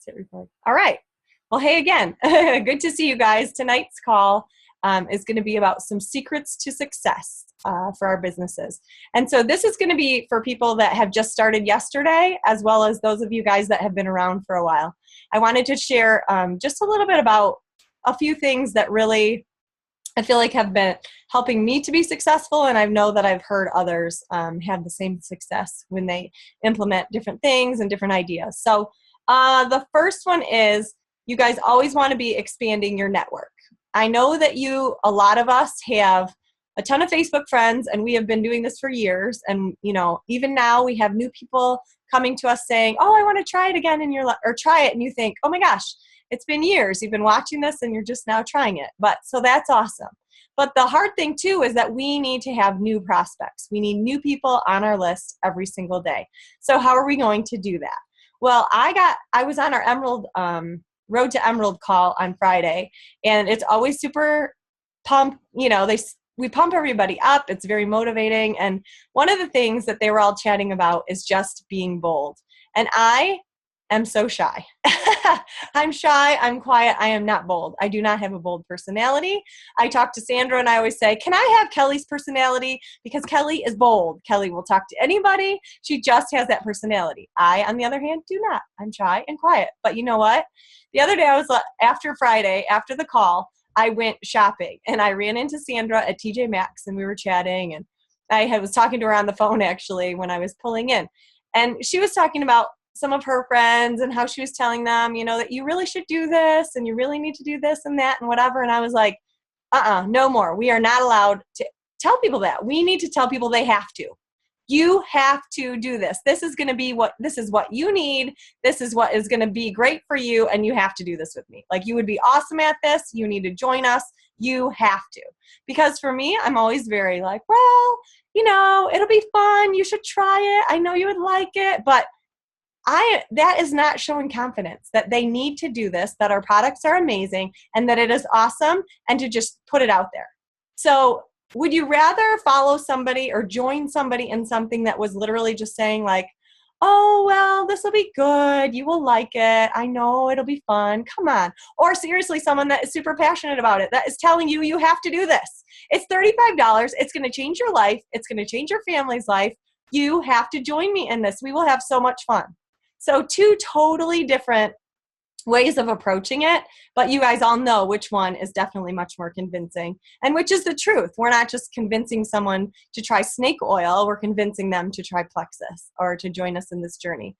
hit record. All right. Well, hey again. Good to see you guys. Tonight's call is going to be about some secrets to success for our businesses. And so this is going to be for people that have just started yesterday, as well as those of you guys that have been around for a while. I wanted to share just a little bit about a few things that really I feel like have been helping me to be successful, and I know that I've heard others have the same success when they implement different things and different ideas. So the first one is you guys always want to be expanding your network. I know that a lot of us have a ton of Facebook friends, and we have been doing this for years. And, even now we have new people coming to us saying, oh, I want to try it again in your life, or try it. And you think, oh my gosh, it's been years. You've been watching this and you're just now trying it. So that's awesome. But the hard thing too is that we need to have new prospects. We need new people on our list every single day. So how are we going to do that? Well, I was on our Emerald Road to Emerald call on Friday, and it's always super pump. We pump everybody up. It's very motivating. And one of the things that they were all chatting about is just being bold. And I am so shy. I'm shy. I'm quiet. I am not bold. I do not have a bold personality. I talk to Sandra and I always say, can I have Kelly's personality? Because Kelly is bold. Kelly will talk to anybody. She just has that personality. I, on the other hand, do not. I'm shy and quiet. But you know what? The other day after Friday, after the call, I went shopping and I ran into Sandra at TJ Maxx and we were chatting, and I was talking to her on the phone actually when I was pulling in, and she was talking about some of her friends and how she was telling them, that you really should do this and you really need to do this and that and whatever. And I was like, no more. We are not allowed to tell people that. We need to tell people they have to. You have to do this. This is what you need. This is what is going to be great for you. And you have to do this with me. Like, you would be awesome at this. You need to join us. You have to. Because for me, I'm always very like, well, it'll be fun. You should try it. I know you would like it. But that is not showing confidence that they need to do this, that our products are amazing and that it is awesome, and to just put it out there. So would you rather follow somebody or join somebody in something that was literally just saying like, oh, well, this will be good. You will like it. I know it'll be fun. Come on. Or seriously, someone that is super passionate about it, that is telling you, you have to do this. It's $35. It's going to change your life. It's going to change your family's life. You have to join me in this. We will have so much fun. So two totally different ways of approaching it, but you guys all know which one is definitely much more convincing and which is the truth. We're not just convincing someone to try snake oil. We're convincing them to try Plexus or to join us in this journey.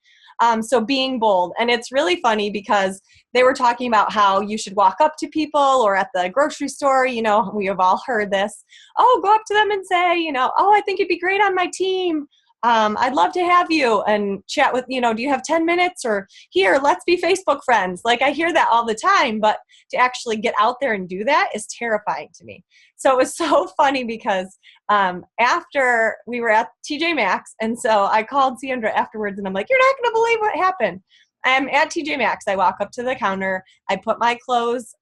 So being bold. And it's really funny because they were talking about how you should walk up to people, or at the grocery store, we have all heard this. Oh, go up to them and say, oh, I think you'd be great on my team. I'd love to have you and chat with, do you have 10 minutes, or here, let's be Facebook friends. Like, I hear that all the time, but to actually get out there and do that is terrifying to me. So it was so funny because after we were at TJ Maxx, and so I called Sandra afterwards and I'm like, you're not going to believe what happened. I'm at TJ Maxx. I walk up to the counter. I put my clothes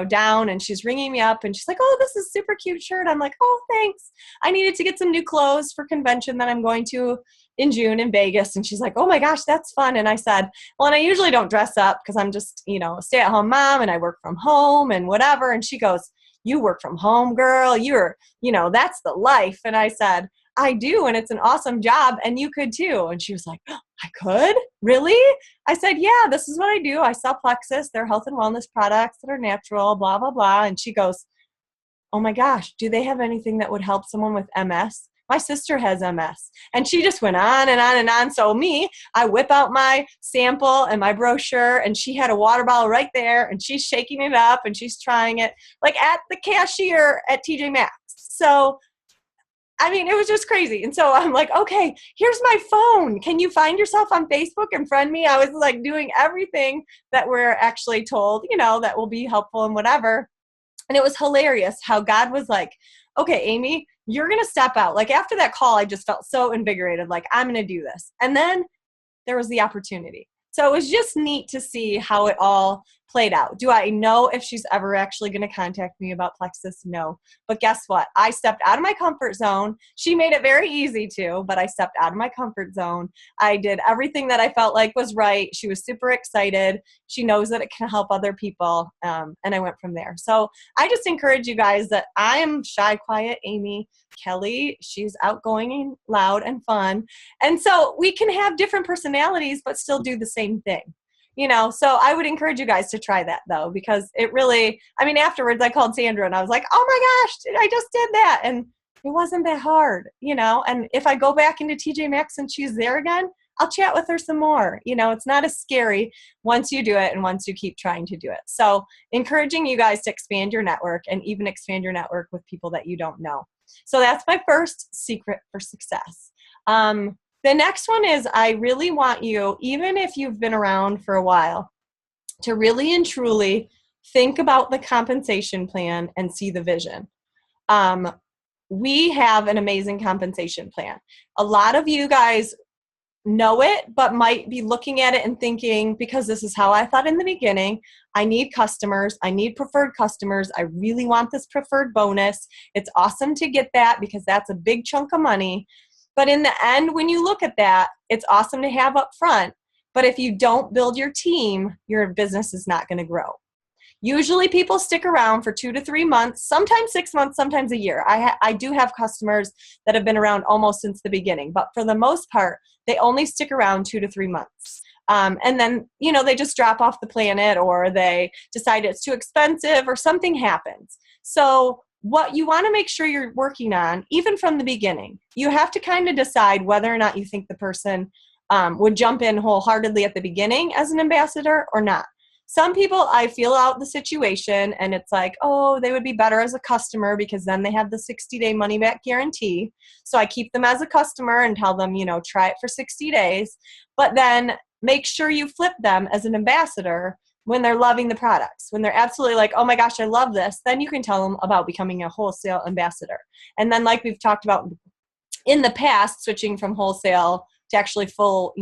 down, and she's ringing me up and she's like, oh, this is super cute shirt. I'm like, oh, thanks. I needed to get some new clothes for convention that I'm going to in June in Vegas. And she's like, oh my gosh, that's fun. And I said, well, and I usually don't dress up because I'm just, stay at home mom and I work from home and whatever. And she goes, you work from home, girl. You're, that's the life. And I said, I do. And it's an awesome job. And you could too. And she was like, oh, I could? Really? I said, yeah, this is what I do. I sell Plexus. They're health and wellness products that are natural, blah, blah, blah. And she goes, oh my gosh, do they have anything that would help someone with MS? My sister has MS. And she just went on and on and on. So I whip out my sample and my brochure, and she had a water bottle right there, and she's shaking it up and she's trying it like at the cashier at TJ Maxx. So it was just crazy. And so I'm like, okay, here's my phone. Can you find yourself on Facebook and friend me? I was like doing everything that we're actually told, that will be helpful and whatever. And it was hilarious how God was like, okay, Amy, you're going to step out. Like, after that call, I just felt so invigorated. Like, I'm going to do this. And then there was the opportunity. So it was just neat to see how it all played out. Do I know if she's ever actually going to contact me about Plexus? No. But guess what? I stepped out of my comfort zone. She made it very easy to, but I stepped out of my comfort zone. I did everything that I felt like was right. She was super excited. She knows that it can help other people. And I went from there. So I just encourage you guys that I am shy, quiet Amy. Kelly, she's outgoing and loud and fun. And so we can have different personalities, but still do the same thing. So I would encourage you guys to try that though, because it really, afterwards I called Sandra and I was like, oh my gosh, I just did that. And it wasn't that hard, and if I go back into TJ Maxx and she's there again, I'll chat with her some more. It's not as scary once you do it and once you keep trying to do it. So encouraging you guys to expand your network and even expand your network with people that you don't know. So that's my first secret for success. The next one is I really want you, even if you've been around for a while, to really and truly think about the compensation plan and see the vision. We have an amazing compensation plan. A lot of you guys know it, but might be looking at it and thinking, because this is how I thought in the beginning, I need customers. I need preferred customers. I really want this preferred bonus. It's awesome to get that because that's a big chunk of money. But in the end, when you look at that, it's awesome to have up front. But if you don't build your team, your business is not going to grow. Usually people stick around for 2 to 3 months, sometimes 6 months, sometimes a year. I do have customers that have been around almost since the beginning, but for the most part, they only stick around 2 to 3 months. And then, they just drop off the planet, or they decide it's too expensive, or something happens. So what you want to make sure you're working on, even from the beginning, you have to kind of decide whether or not you think the person would jump in wholeheartedly at the beginning as an ambassador or not. Some people, I feel out the situation and it's like, oh, they would be better as a customer because then they have the 60-day money back guarantee. So I keep them as a customer and tell them, try it for 60 days. But then make sure you flip them as an ambassador when they're loving the products. When they're absolutely like, oh my gosh, I love this. Then you can tell them about becoming a wholesale ambassador. And then, like we've talked about in the past, switching from wholesale to actually full,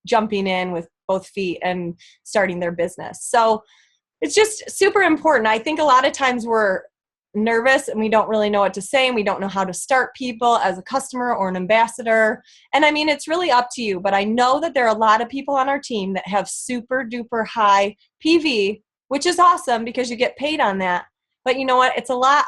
jumping in with both feet and starting their business. So it's just super important. I think a lot of times we're nervous and we don't really know what to say and we don't know how to start people as a customer or an ambassador. And it's really up to you, but I know that there are a lot of people on our team that have super duper high PV, which is awesome because you get paid on that. But you know what? It's a lot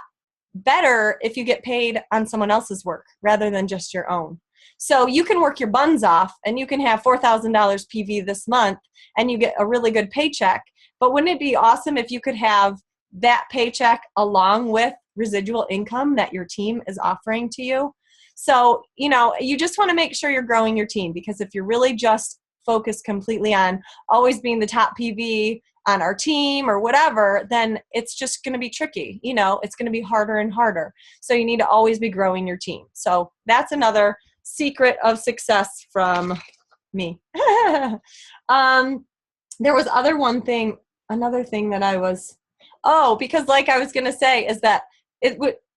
better if you get paid on someone else's work rather than just your own. So you can work your buns off and you can have $4,000 PV this month and you get a really good paycheck. But wouldn't it be awesome if you could have that paycheck along with residual income that your team is offering to you? So, you just want to make sure you're growing your team, because if you're really just focused completely on always being the top PV on our team or whatever, then it's just going to be tricky. It's going to be harder and harder. So you need to always be growing your team. So that's another secret of success from me. There was another thing that I was, because like I was going to say is that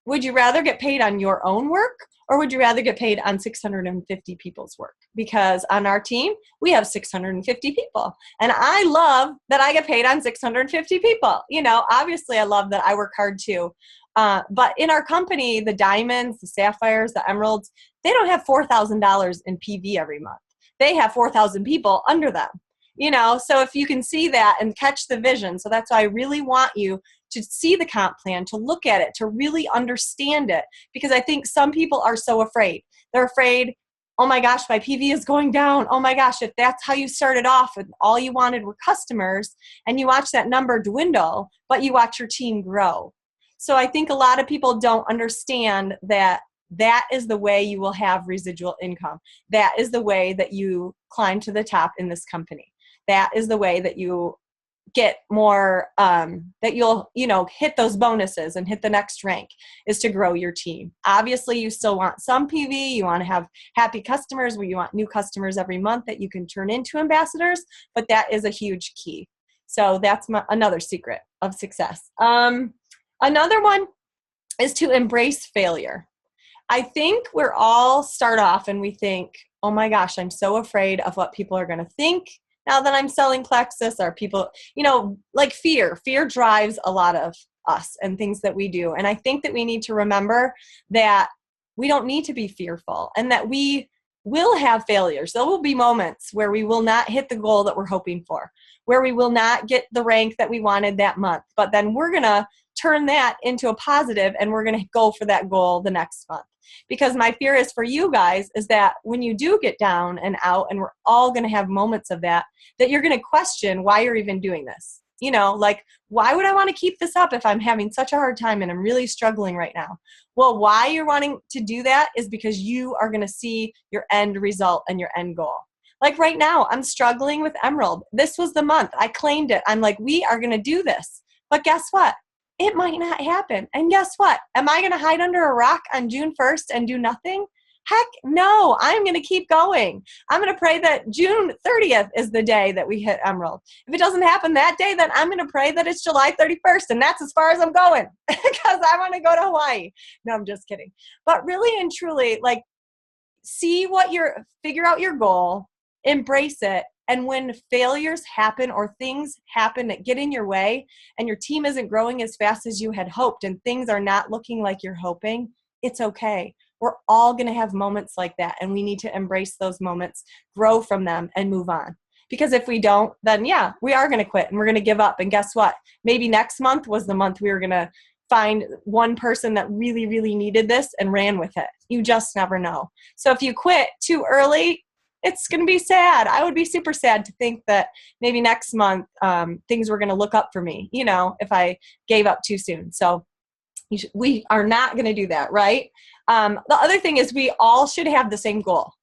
would you rather get paid on your own work or would you rather get paid on 650 people's work? Because on our team, we have 650 people. And I love that I get paid on 650 people. Obviously I love that I work hard too. But in our company, the diamonds, the sapphires, the emeralds, they don't have $4,000 in PV every month. They have 4,000 people under them. So if you can see that and catch the vision, so that's why I really want you to see the comp plan, to look at it, to really understand it, because I think some people are so afraid. They're afraid, oh my gosh, my PV is going down. Oh my gosh, if that's how you started off and all you wanted were customers and you watch that number dwindle, but you watch your team grow. So I think a lot of people don't understand that that is the way you will have residual income. That is the way that you climb to the top in this company. That is the way that you get more, that you'll, hit those bonuses and hit the next rank, is to grow your team. Obviously, you still want some PV. You want to have happy customers where you want new customers every month that you can turn into ambassadors, but that is a huge key. So that's another secret of success. Another one is to embrace failure. I think we're all start off and we think, oh my gosh, I'm so afraid of what people are going to think now that I'm selling Plexus? Are people, like fear drives a lot of us and things that we do. And I think that we need to remember that we don't need to be fearful and that we will have failures. There will be moments where we will not hit the goal that we're hoping for, where we will not get the rank that we wanted that month. But then we're going to turn that into a positive and we're going to go for that goal the next month. Because my fear is for you guys is that when you do get down and out, and we're all going to have moments of that you're going to question why you're even doing this. Like, why would I want to keep this up if I'm having such a hard time and I'm really struggling right now? Well, why you're wanting to do that is because you are going to see your end result and your end goal. Like right now, I'm struggling with Emerald. This was the month. I claimed it. I'm like, we are going to do this. But guess what? It might not happen. And guess what? Am I going to hide under a rock on June 1st and do nothing? Heck no, I'm going to keep going. I'm going to pray that June 30th is the day that we hit Emerald. If it doesn't happen that day, then I'm going to pray that it's July 31st, and that's as far as I'm going because I want to go to Hawaii. No, I'm just kidding. But really and truly, like, figure out your goal, embrace it. And when failures happen or things happen that get in your way and your team isn't growing as fast as you had hoped and things are not looking like you're hoping, it's okay. We're all going to have moments like that, and we need to embrace those moments, grow from them, and move on. Because if we don't, then yeah, we are going to quit and we're going to give up. And guess what? Maybe next month was the month we were going to find one person that really, really needed this and ran with it. You just never know. So if you quit too early, it's going to be sad. I would be super sad to think that maybe next month things were going to look up for me, if I gave up too soon. So we are not going to do that, right? The other thing is we all should have the same goal.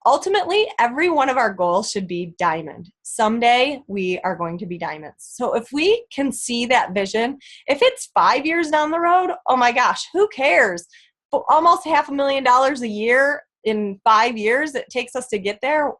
Ultimately, every one of our goals should be diamond. Someday we are going to be diamonds. So if we can see that vision, if it's 5 years down the road, oh my gosh, who cares? Almost $500,000 a year in 5 years it takes us to get there.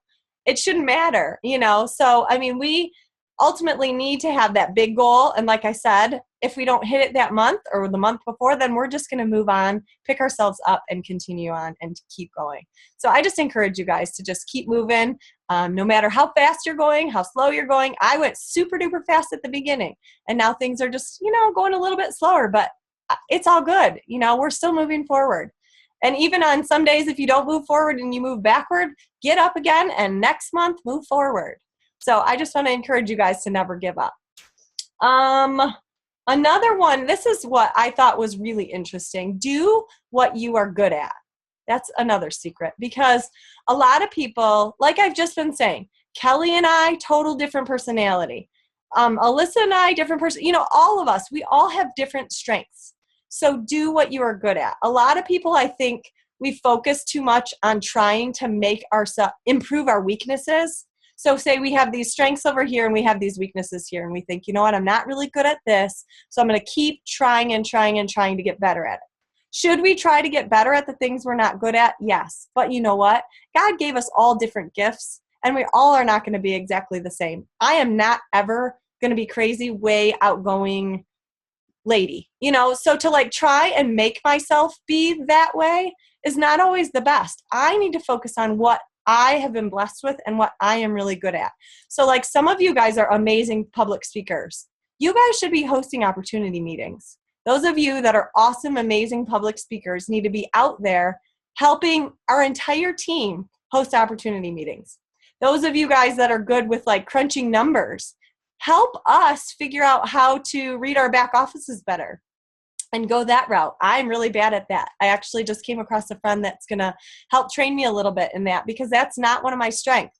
It shouldn't matter, So, we ultimately need to have that big goal. And like I said, if we don't hit it that month or the month before, then we're just going to move on, pick ourselves up and continue on and keep going. So I just encourage you guys to just keep moving. No matter how fast you're going, how slow you're going. I went super duper fast at the beginning and now things are just, going a little bit slower, but it's all good. We're still moving forward. And even on some days, if you don't move forward and you move backward, get up again and next month move forward. So I just want to encourage you guys to never give up. Another one, this is what I thought was really interesting. Do what you are good at. That's another secret because a lot of people, like I've just been saying, Kelly and I, total different personality. Alyssa and I, different person. All of us, we all have different strengths. So do what you are good at. A lot of people, I think, we focus too much on trying to make ourselves improve our weaknesses. So say we have these strengths over here and we have these weaknesses here and we think, you know what, I'm not really good at this. So I'm going to keep trying and trying and trying to get better at it. Should we try to get better at the things we're not good at? Yes. But you know what? God gave us all different gifts and we all are not going to be exactly the same. I am not ever going to be crazy, way outgoing lady, so to try and make myself be that way is not always the best. I need to focus on what I have been blessed with and what I am really good at. So some of you guys are amazing public speakers. You guys should be hosting opportunity meetings. Those of you that are awesome, amazing public speakers need to be out there helping our entire team host opportunity meetings. Those of you guys that are good with crunching numbers, help us figure out how to read our back offices better and go that route. I'm really bad at that. I actually just came across a friend that's going to help train me a little bit in that because that's not one of my strengths.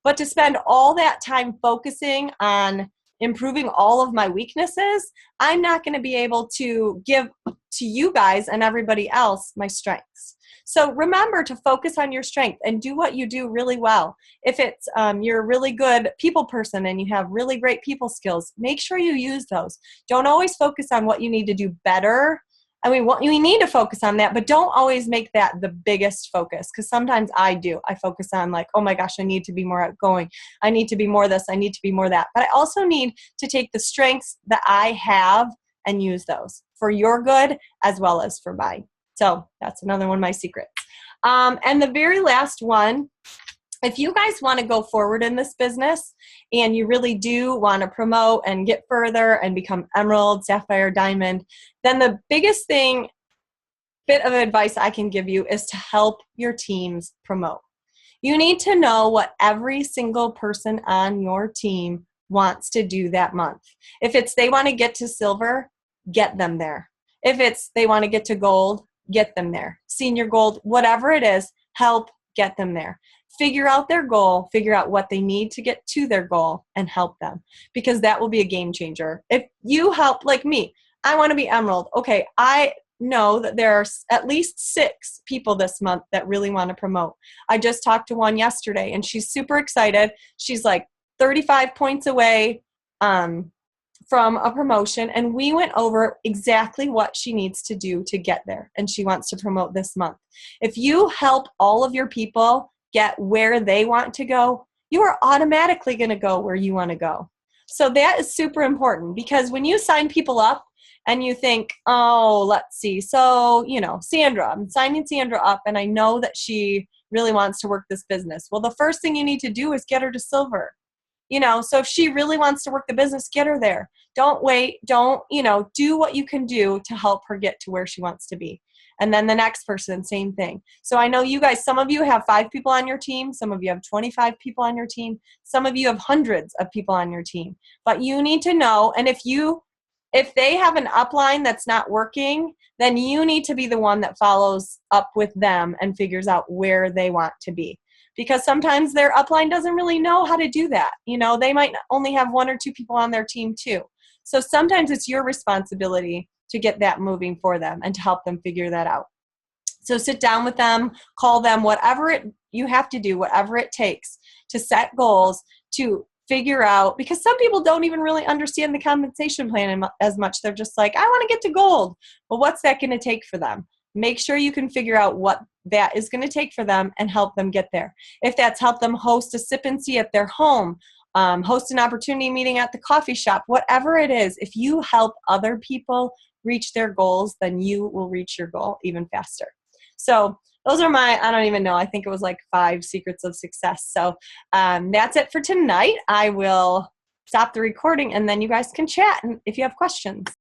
But to spend all that time focusing on improving all of my weaknesses, I'm not going to be able to give to you guys and everybody else my strengths. So remember to focus on your strength and do what you do really well. If it's you're a really good people person and you have really great people skills, make sure you use those. Don't always focus on what you need to do better. We need to focus on that, but don't always make that the biggest focus because sometimes I do. I focus on oh my gosh, I need to be more outgoing. I need to be more this. I need to be more that. But I also need to take the strengths that I have and use those for your good as well as for mine. So that's another one of my secrets. And the very last one if you guys want to go forward in this business and you really do want to promote and get further and become emerald, sapphire, diamond, then the biggest bit of advice I can give you is to help your teams promote. You need to know what every single person on your team wants to do that month. If it's they want to get to silver, get them there. If it's they want to get to gold, get them there. Senior gold, whatever it is, help get them there. Figure out their goal, figure out what they need to get to their goal, and help them, because that will be a game changer. If you help, like me, I want to be emerald. Okay, I know that there are at least 6 people this month that really want to promote. I just talked to one yesterday, and she's super excited. She's like 35 points away from a promotion, and we went over exactly what she needs to do to get there, and she wants to promote this month. If you help all of your people get where they want to go, you are automatically going to go where you want to go. So that is super important, because when you sign people up and you think, oh, let's see, so, Sandra, I'm signing Sandra up and I know that she really wants to work this business. Well, the first thing you need to do is get her to silver. So if she really wants to work the business, get her there. Don't wait. Don't, do what you can do to help her get to where she wants to be. And then the next person, same thing. So I know you guys, some of you have 5 people on your team. Some of you have 25 people on your team. Some of you have hundreds of people on your team. But you need to know, and if they have an upline that's not working, then you need to be the one that follows up with them and figures out where they want to be. Because sometimes their upline doesn't really know how to do that. They might only have 1 or 2 people on their team too. So sometimes it's your responsibility to get that moving for them and to help them figure that out. So sit down with them, call them, whatever you have to do, whatever it takes to set goals, to figure out, because some people don't even really understand the compensation plan as much. They're just like, I want to get to gold. Well, what's that going to take for them? Make sure you can figure out what that is going to take for them and help them get there. If that's help them host a sip and see at their home, host an opportunity meeting at the coffee shop, whatever it is, if you help other people reach their goals, then you will reach your goal even faster. So those are I don't even know, I think it was like 5 secrets of success. So that's it for tonight. I will stop the recording and then you guys can chat if you have questions.